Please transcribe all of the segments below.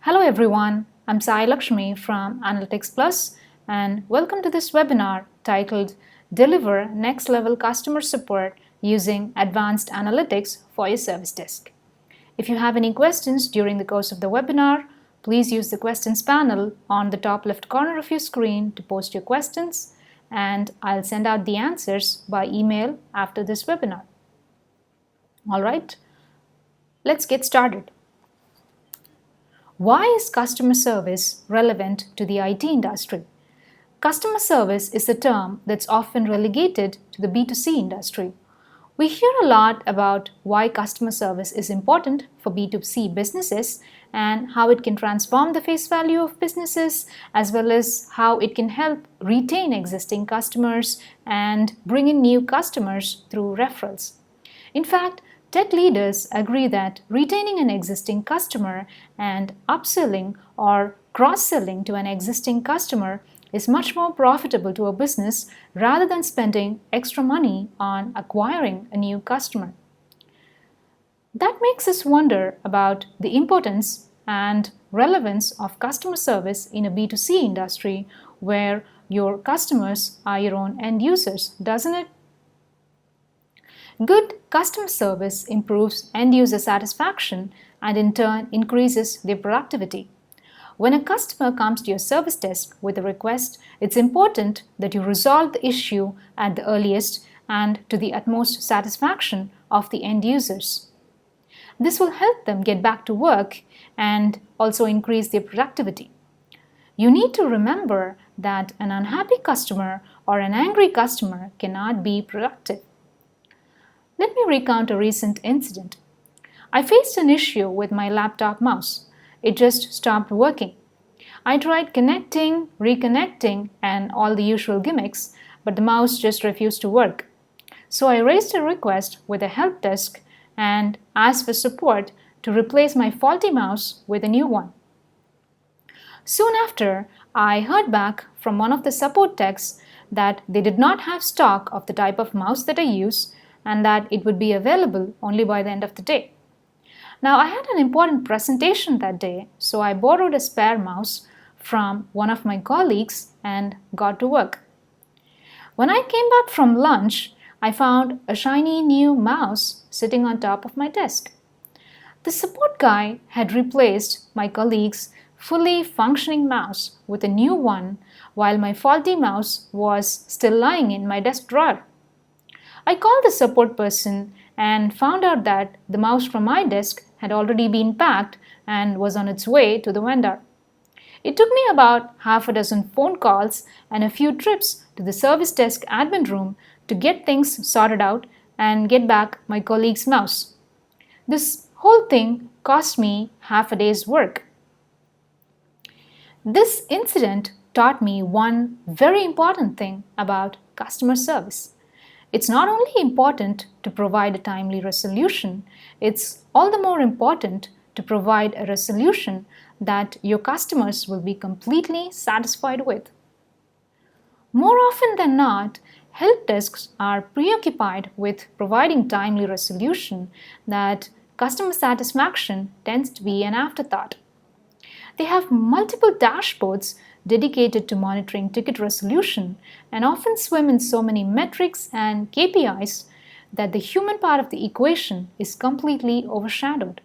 Hello everyone, I'm Sai Lakshmi from Analytics Plus and welcome to this webinar titled Deliver Next Level Customer Support Using Advanced Analytics for your Service Desk. If you have any questions during the course of the webinar, please use the questions panel on the top left corner of your screen to post your questions, and I'll send out the answers by email after this webinar. Alright, let's get started. Why is customer service relevant to the IT industry? Customer service is a term that's often relegated to the B2C industry. We hear a lot about why customer service is important for B2C businesses and how it can transform the face value of businesses, as well as how it can help retain existing customers and bring in new customers through referrals. In fact, tech leaders agree that retaining an existing customer and upselling or cross-selling to an existing customer is much more profitable to a business rather than spending extra money on acquiring a new customer. That makes us wonder about the importance and relevance of customer service in a B2C industry where your customers are your own end users, doesn't it? Good customer service improves end-user satisfaction and in turn increases their productivity. When a customer comes to your service desk with a request, it's important that you resolve the issue at the earliest and to the utmost satisfaction of the end users. This will help them get back to work and also increase their productivity. You need to remember that an unhappy customer or an angry customer cannot be productive. Let me recount a recent incident. I faced an issue with my laptop mouse. It just stopped working. I tried connecting, reconnecting, and all the usual gimmicks, but the mouse just refused to work. So I raised a request with a help desk and asked for support to replace my faulty mouse with a new one. Soon after, I heard back from one of the support techs that they did not have stock of the type of mouse that I use and that it would be available only by the end of the day. Now, I had an important presentation that day, so I borrowed a spare mouse from one of my colleagues and got to work. When I came back from lunch, I found a shiny new mouse sitting on top of my desk. The support guy had replaced my colleague's fully functioning mouse with a new one while my faulty mouse was still lying in my desk drawer. I called the support person and found out that the mouse from my desk had already been packed and was on its way to the vendor. It took me about half a dozen phone calls and a few trips to the service desk admin room to get things sorted out and get back my colleague's mouse. This whole thing cost me half a day's work. This incident taught me one very important thing about customer service. It's not only important to provide a timely resolution, it's all the more important to provide a resolution that your customers will be completely satisfied with. More often than not, help desks are preoccupied with providing timely resolution that customer satisfaction tends to be an afterthought. They have multiple dashboards dedicated to monitoring ticket resolution and often swim in so many metrics and KPIs that the human part of the equation is completely overshadowed.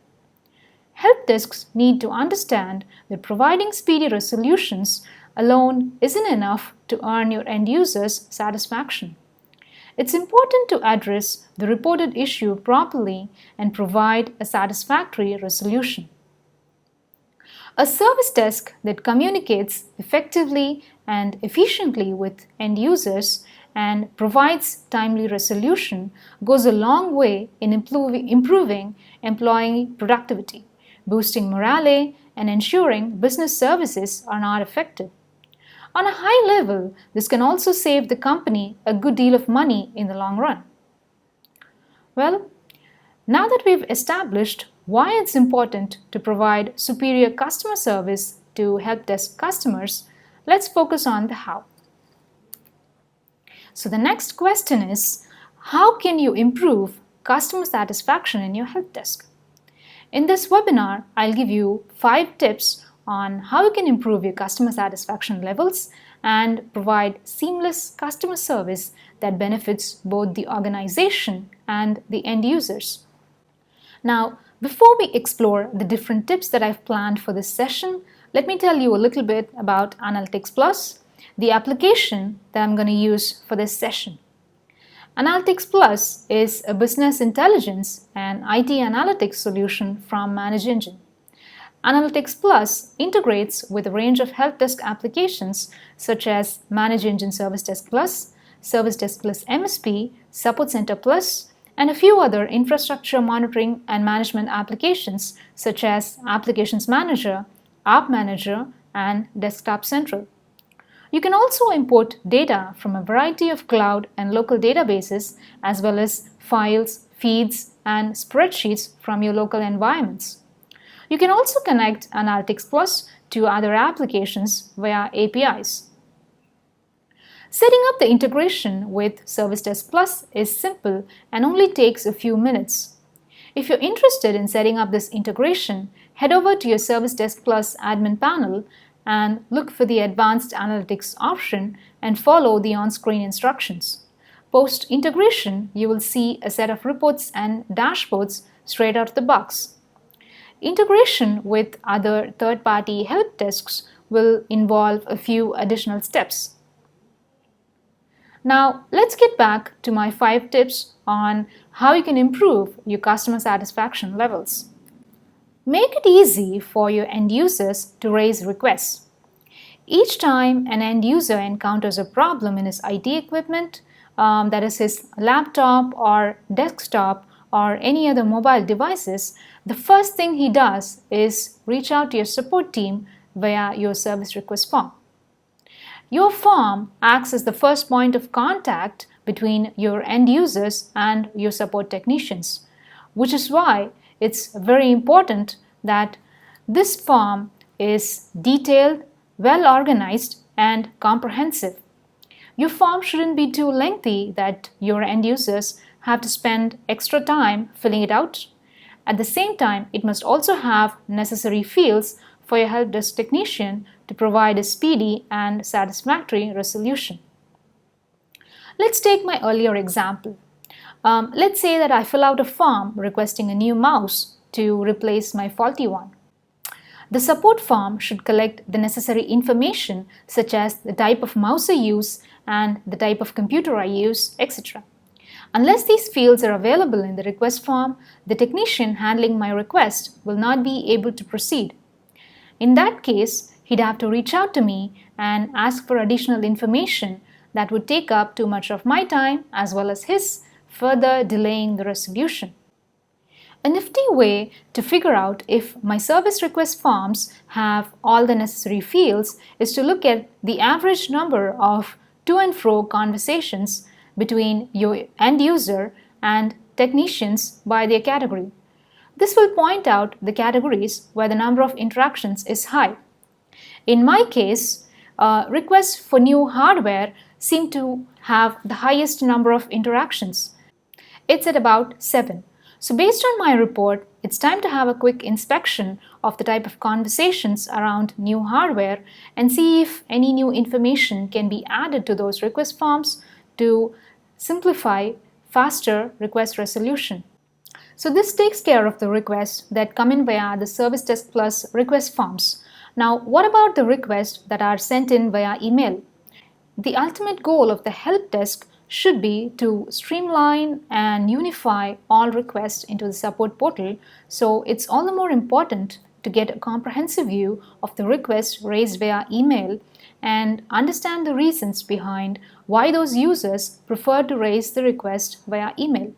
Help desks need to understand that providing speedy resolutions alone isn't enough to earn your end users' satisfaction. It's important to address the reported issue properly and provide a satisfactory resolution. A service desk that communicates effectively and efficiently with end users and provides timely resolution goes a long way in improving employee productivity, boosting morale, and ensuring business services are not affected. On a high level, this can also save the company a good deal of money in the long run. Well, now that we've established why it's important to provide superior customer service to help desk customers, let's focus on the how. So the next question is, how can you improve customer satisfaction in your help desk? In this webinar, I'll give you 5 tips on how you can improve your customer satisfaction levels and provide seamless customer service that benefits both the organization and the end users. Now, before we explore the different tips that I've planned for this session, let me tell you a little bit about Analytics Plus, the application that I'm going to use for this session. Analytics Plus is a business intelligence and IT analytics solution from ManageEngine. Analytics Plus integrates with a range of help desk applications such as ManageEngine Service Desk Plus, Service Desk Plus MSP, Support Center Plus, and a few other infrastructure monitoring and management applications such as Applications Manager, App Manager, and Desktop Central. You can also import data from a variety of cloud and local databases as well as files, feeds, and spreadsheets from your local environments. You can also connect Analytics Plus to other applications via APIs. Setting up the integration with Service Desk Plus is simple and only takes a few minutes. If you're interested in setting up this integration, head over to your Service Desk Plus admin panel and look for the Advanced Analytics option and follow the on-screen instructions. Post-integration, you will see a set of reports and dashboards straight out of the box. Integration with other third-party help desks will involve a few additional steps. Now, let's get back to my 5 tips on how you can improve your customer satisfaction levels. Make it easy for your end users to raise requests. Each time an end user encounters a problem in his IT equipment, that is his laptop or desktop or any other mobile devices, the first thing he does is reach out to your support team via your service request form. Your form acts as the first point of contact between your end users and your support technicians, which is why it's very important that this form is detailed, well organized, and comprehensive. Your form shouldn't be too lengthy that your end users have to spend extra time filling it out. At the same time, it must also have necessary fields for your help desk technician to provide a speedy and satisfactory resolution. Let's take my earlier example. Let's say that I fill out a form requesting a new mouse to replace my faulty one. The support form should collect the necessary information such as the type of mouse I use and the type of computer I use, etc. Unless these fields are available in the request form, the technician handling my request will not be able to proceed. In that case, he'd have to reach out to me and ask for additional information that would take up too much of my time as well as his, further delaying the resolution. A nifty way to figure out if my service request forms have all the necessary fields is to look at the average number of to and fro conversations between your end user and technicians by their category. This will point out the categories where the number of interactions is high. In my case, requests for new hardware seem to have the highest number of interactions. It's at about 7. So based on my report, it's time to have a quick inspection of the type of conversations around new hardware and see if any new information can be added to those request forms to simplify faster request resolution. So this takes care of the requests that come in via the Service Desk Plus request forms. Now, what about the requests that are sent in via email? The ultimate goal of the help desk should be to streamline and unify all requests into the support portal, so it's all the more important to get a comprehensive view of the requests raised via email and understand the reasons behind why those users prefer to raise the request via email.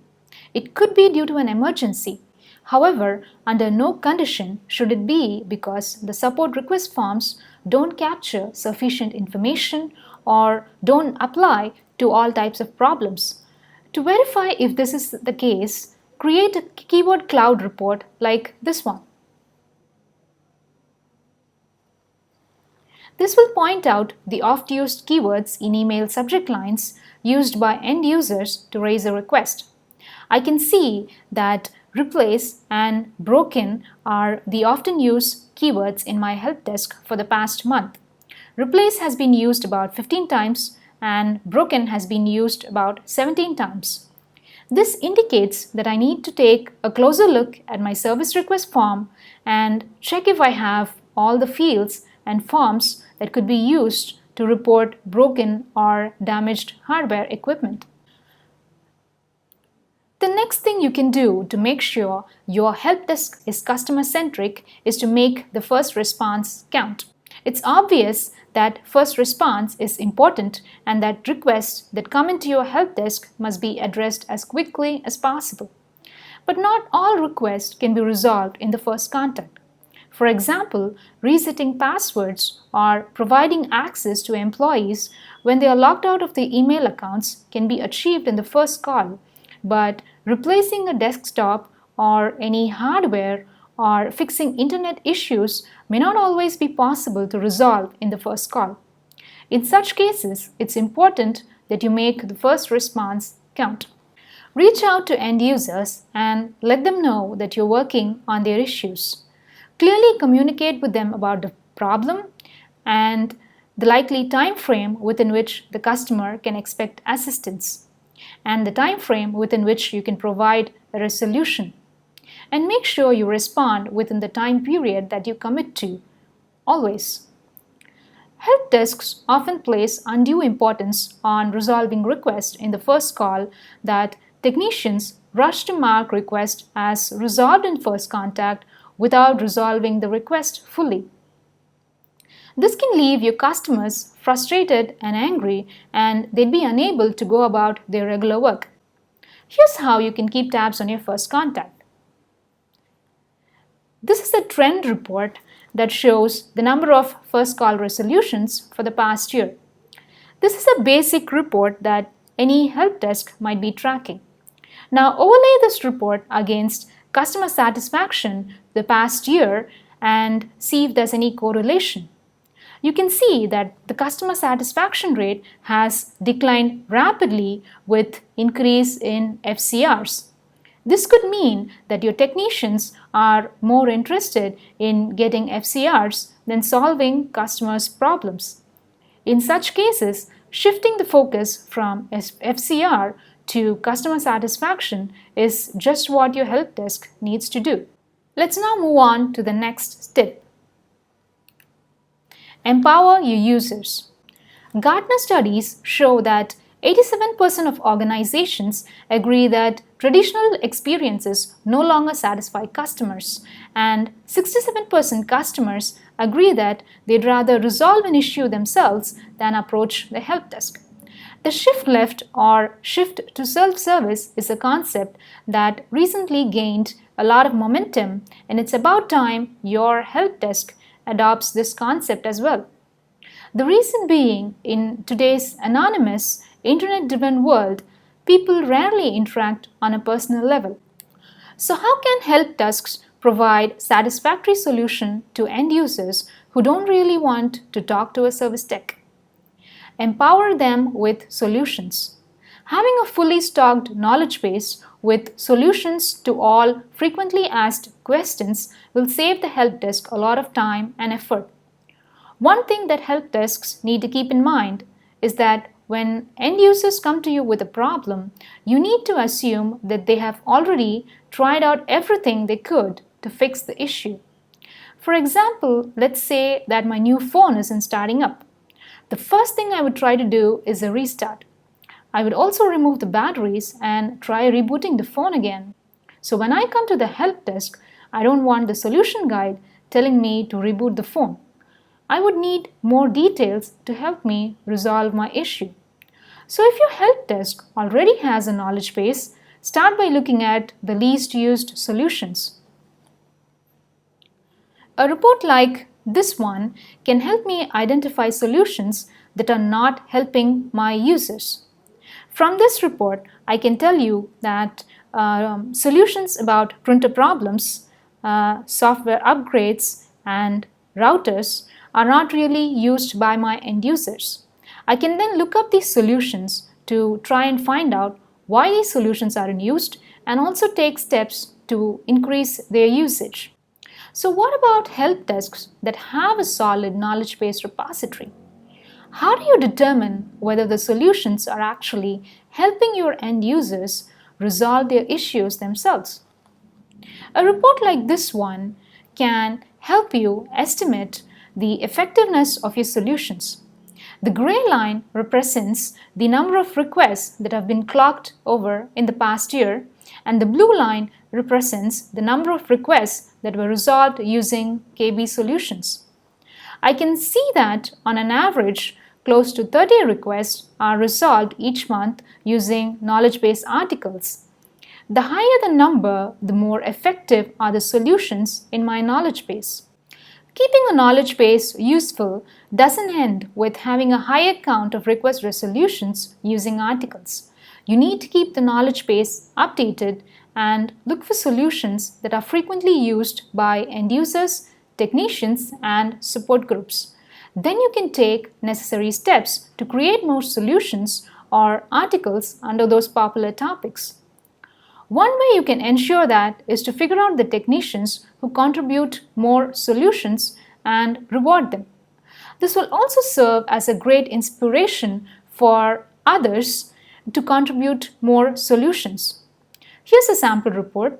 It could be due to an emergency. However, under no condition should it be because the support request forms don't capture sufficient information or don't apply to all types of problems. To verify if this is the case, create a keyword cloud report like this one. This will point out the oft-used keywords in email subject lines used by end users to raise a request. I can see that Replace and broken are the often used keywords in my help desk for the past month. Replace has been used about 15 times and broken has been used about 17 times. This indicates that I need to take a closer look at my service request form and check if I have all the fields and forms that could be used to report broken or damaged hardware equipment. The next thing you can do to make sure your help desk is customer-centric is to make the first response count. It's obvious that first response is important and that requests that come into your help desk must be addressed as quickly as possible. But not all requests can be resolved in the first contact. For example, resetting passwords or providing access to employees when they are logged out of their email accounts can be achieved in the first call, but replacing a desktop or any hardware or fixing internet issues may not always be possible to resolve in the first call. In such cases, it's important that you make the first response count. Reach out to end users and let them know that you're working on their issues. Clearly communicate with them about the problem and the likely time frame within which the customer can expect assistance, and the time frame within which you can provide a resolution. And make sure you respond within the time period that you commit to, always. Help desks often place undue importance on resolving requests in the first call that technicians rush to mark request as resolved in first contact without resolving the request fully. This can leave your customers frustrated and angry, and they'd be unable to go about their regular work. Here's how you can keep tabs on your first contact. This is a trend report that shows the number of first call resolutions for the past year. This is a basic report that any help desk might be tracking. Now overlay this report against customer satisfaction the past year and see if there's any correlation. You can see that the customer satisfaction rate has declined rapidly with increase in FCRs. This could mean that your technicians are more interested in getting FCRs than solving customers' problems. In such cases, shifting the focus from FCR to customer satisfaction is just what your help desk needs to do. Let's now move on to the next tip. Empower your users. Gartner studies show that 87% of organizations agree that traditional experiences no longer satisfy customers, and 67% customers agree that they'd rather resolve an issue themselves than approach the help desk. The shift left or shift to self-service is a concept that recently gained a lot of momentum, and it's about time your help desk adopts this concept as well. The reason being, in today's anonymous, internet-driven world, people rarely interact on a personal level. So how can help desks provide satisfactory solution to end users who don't really want to talk to a service tech? Empower them with solutions. Having a fully stocked knowledge base with solutions to all frequently asked questions will save the help desk a lot of time and effort. One thing that help desks need to keep in mind is that when end users come to you with a problem, you need to assume that they have already tried out everything they could to fix the issue. For example, let's say that my new phone isn't starting up. The first thing I would try to do is a restart. I would also remove the batteries and try rebooting the phone again. So when I come to the help desk, I don't want the solution guide telling me to reboot the phone. I would need more details to help me resolve my issue. So if your help desk already has a knowledge base, start by looking at the least used solutions. A report like this one can help me identify solutions that are not helping my users. From this report, I can tell you that solutions about printer problems, software upgrades, and routers are not really used by my end users. I can then look up these solutions to try and find out why these solutions aren't used and also take steps to increase their usage. So what about help desks that have a solid knowledge base repository? How do you determine whether the solutions are actually helping your end users resolve their issues themselves? A report like this one can help you estimate the effectiveness of your solutions. The gray line represents the number of requests that have been clocked over in the past year, and the blue line represents the number of requests that were resolved using KB solutions. I can see that on an average, close to 30 requests are resolved each month using knowledge base articles. The higher the number, the more effective are the solutions in my knowledge base. Keeping a knowledge base useful doesn't end with having a higher count of request resolutions using articles. You need to keep the knowledge base updated and look for solutions that are frequently used by end users, technicians, and support groups. Then you can take necessary steps to create more solutions or articles under those popular topics. One way you can ensure that is to figure out the technicians who contribute more solutions and reward them. This will also serve as a great inspiration for others to contribute more solutions. Here's a sample report.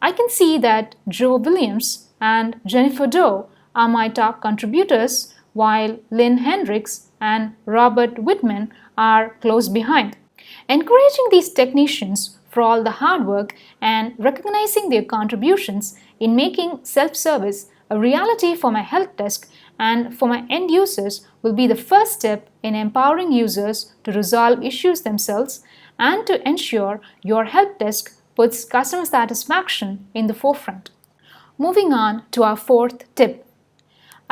I can see that Joe Williams and Jennifer Doe are my top contributors, while Lynn Hendricks and Robert Whitman are close behind. Encouraging these technicians for all the hard work and recognizing their contributions in making self-service a reality for my help desk and for my end users will be the first step in empowering users to resolve issues themselves and to ensure your help desk puts customer satisfaction in the forefront. Moving on to our fourth tip.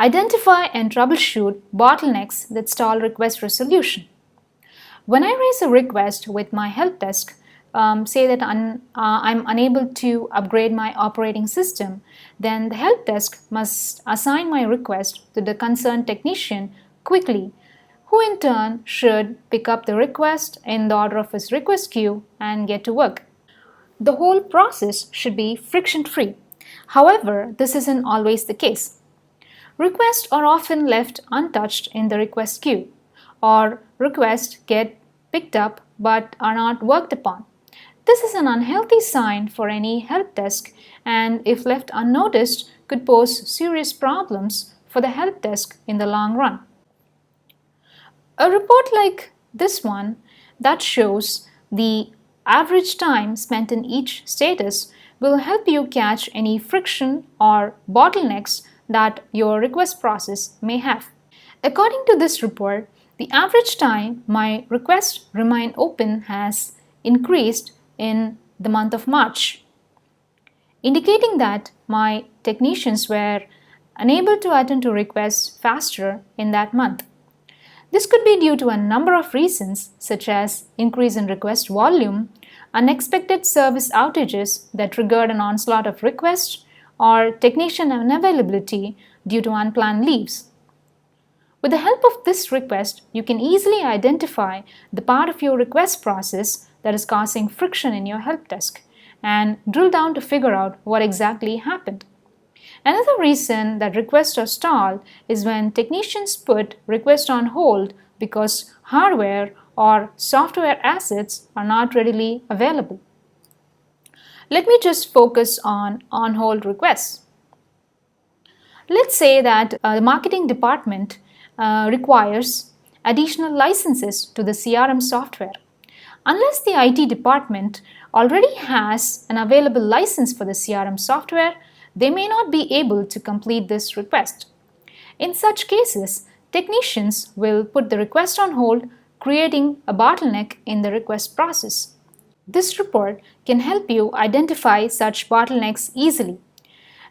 Identify and troubleshoot bottlenecks that stall request resolution. When I raise a request with my help desk, say that I'm unable to upgrade my operating system, then the help desk must assign my request to the concerned technician quickly, who in turn should pick up the request in the order of his request queue and get to work. The whole process should be friction-free. However, this isn't always the case. Requests are often left untouched in the request queue, or requests get picked up but are not worked upon. This is an unhealthy sign for any help desk, and if left unnoticed, could pose serious problems for the help desk in the long run. A report like this one that shows the average time spent in each status will help you catch any friction or bottlenecks that your request process may have. According to this report, the average time my requests remain open has increased in the month of March, indicating that my technicians were unable to attend to requests faster in that month. This could be due to a number of reasons, such as increase in request volume, unexpected service outages that triggered an onslaught of requests, or technician unavailability due to unplanned leaves. With the help of this request, you can easily identify the part of your request process that is causing friction in your help desk and drill down to figure out what exactly happened. Another reason that requests are stalled is when technicians put requests on hold because hardware or software assets are not readily available. Let me just focus on on-hold requests. Let's say that the marketing department requires additional licenses to the CRM software. Unless the IT department already has an available license for the CRM software, they may not be able to complete this request. In such cases, technicians will put the request on hold, creating a bottleneck in the request process. This report can help you identify such bottlenecks easily.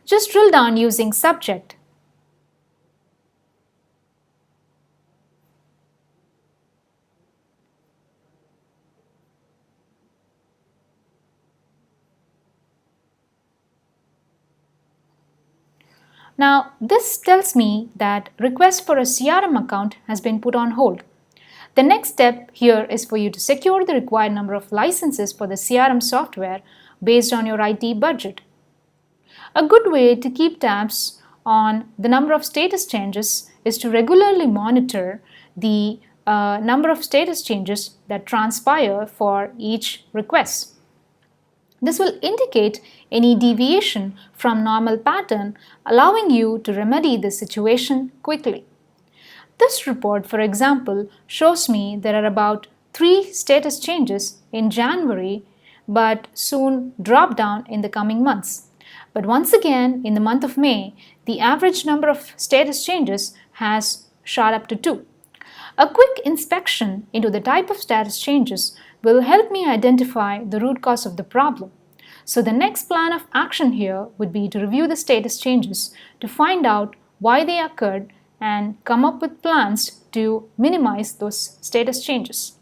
Just drill down using subject. Now, this tells me that request for a CRM account has been put on hold. The next step here is for you to secure the required number of licenses for the CRM software based on your IT budget. A good way to keep tabs on the number of status changes is to regularly monitor the number of status changes that transpire for each request. This will indicate any deviation from normal pattern, allowing you to remedy the situation quickly. This report, for example, shows me there are about 3 status changes in January, but soon drop down in the coming months. But once again, in the month of May, the average number of status changes has shot up to 2. A quick inspection into the type of status changes will help me identify the root cause of the problem. So the next plan of action here would be to review the status changes to find out why they occurred and come up with plans to minimize those status changes.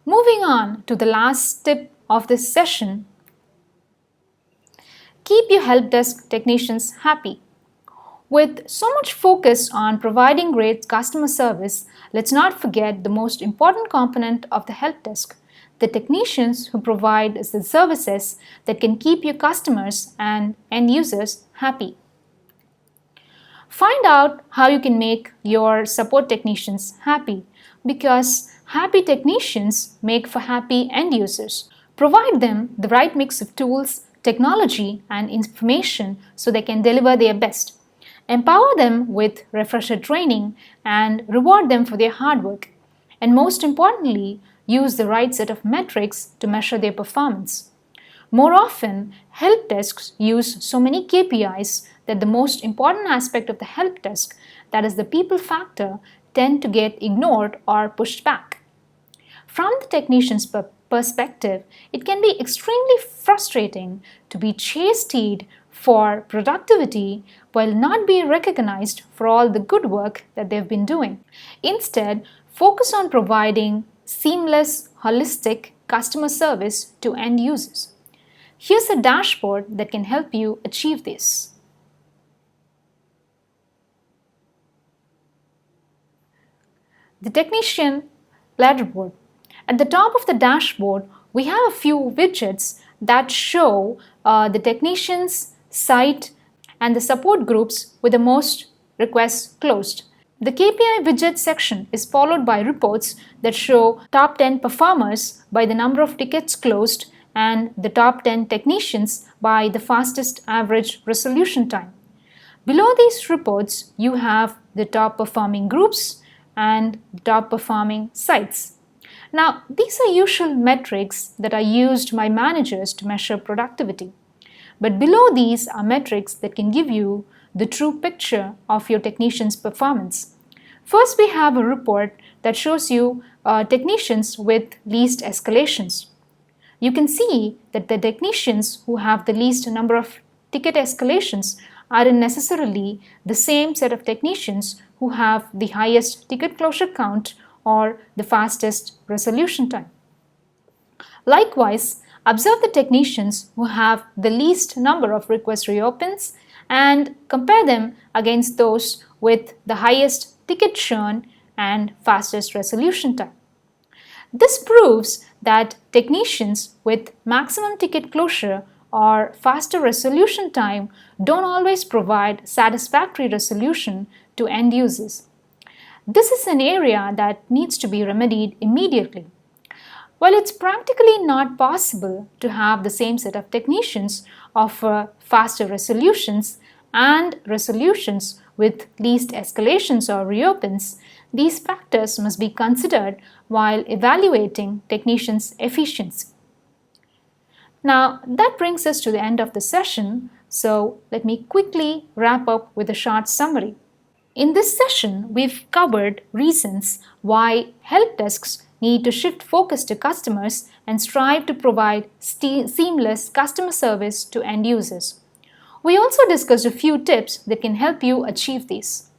Moving on to the last tip of this session, keep your help desk technicians happy. With so much focus on providing great customer service, let's not forget the most important component of the help desk, the technicians who provide the services that can keep your customers and end users happy. Find out how you can make your support technicians happy, because happy technicians make for happy end users. Provide them the right mix of tools, technology, and information so they can deliver their best. Empower them with refresher training and reward them for their hard work. And most importantly, use the right set of metrics to measure their performance. More often, help desks use so many KPIs that the most important aspect of the help desk, that is the people factor, tend to get ignored or pushed back. From the technician's perspective, it can be extremely frustrating to be chastised for productivity while not being recognized for all the good work that they've been doing. Instead, focus on providing seamless, holistic customer service to end users. Here's a dashboard that can help you achieve this. The technician leaderboard. At the top of the dashboard, we have a few widgets that show the technician's site and the support groups with the most requests closed. The KPI widget section is followed by reports that show top 10 performers by the number of tickets closed and the top 10 technicians by the fastest average resolution time. Below these reports, you have the top performing groups and top performing sites. Now, these are usual metrics that are used by managers to measure productivity. But below these are metrics that can give you the true picture of your technician's performance. First, we have a report that shows you technicians with least escalations. You can see that the technicians who have the least number of ticket escalations aren't necessarily the same set of technicians who have the highest ticket closure count or the fastest resolution time. Likewise, observe the technicians who have the least number of request reopens and compare them against those with the highest ticket churn and fastest resolution time. This proves that technicians with maximum ticket closure or faster resolution time don't always provide satisfactory resolution to end users. This is an area that needs to be remedied immediately. While it's practically not possible to have the same set of technicians offer faster resolutions and resolutions with least escalations or reopens, these factors must be considered while evaluating technicians' efficiency. Now, that brings us to the end of the session, so let me quickly wrap up with a short summary. In this session, we've covered reasons why help desks need to shift focus to customers and strive to provide seamless customer service to end users. We also discussed a few tips that can help you achieve these.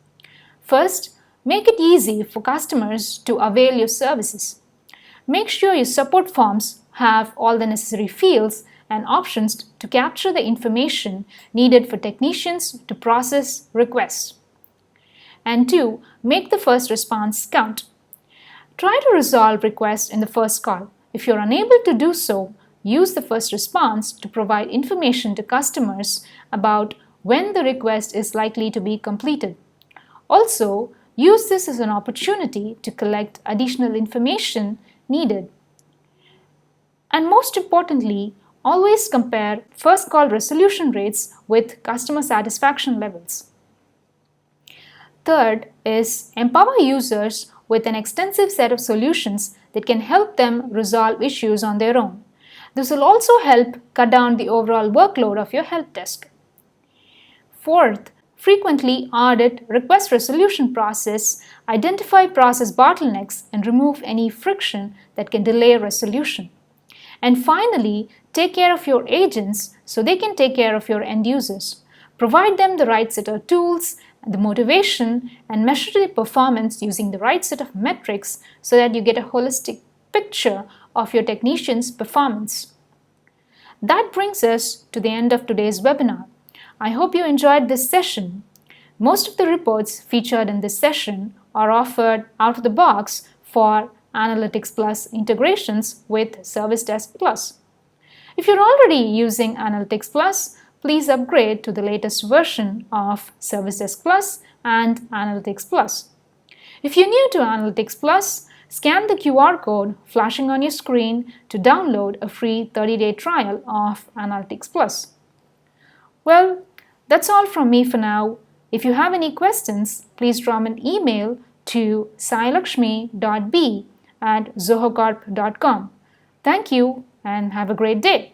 First, make it easy for customers to avail your services. Make sure your support forms have all the necessary fields and options to capture the information needed for technicians to process requests. And 2, make the first response count. Try to resolve requests in the first call. If you're unable to do so, use the first response to provide information to customers about when the request is likely to be completed. Also, use this as an opportunity to collect additional information needed. And most importantly, always compare first call resolution rates with customer satisfaction levels. Third is empower users with an extensive set of solutions that can help them resolve issues on their own. This will also help cut down the overall workload of your help desk. Fourth, frequently audit request resolution process, identify process bottlenecks, and remove any friction that can delay resolution. And finally, take care of your agents so they can take care of your end users. Provide them the right set of tools, the motivation, and measure their performance using the right set of metrics so that you get a holistic picture of your technician's performance. That brings us to the end of today's webinar. I hope you enjoyed this session. Most of the reports featured in this session are offered out of the box for Analytics Plus integrations with Service Desk Plus. If you're already using Analytics Plus, please upgrade to the latest version of Service Desk Plus and Analytics Plus. If you're new to Analytics Plus, scan the QR code flashing on your screen to download a free 30-day trial of Analytics Plus. Well, that's all from me for now. If you have any questions, please drop an email to sailakshmi.b@zohocorp.com. Thank you and have a great day.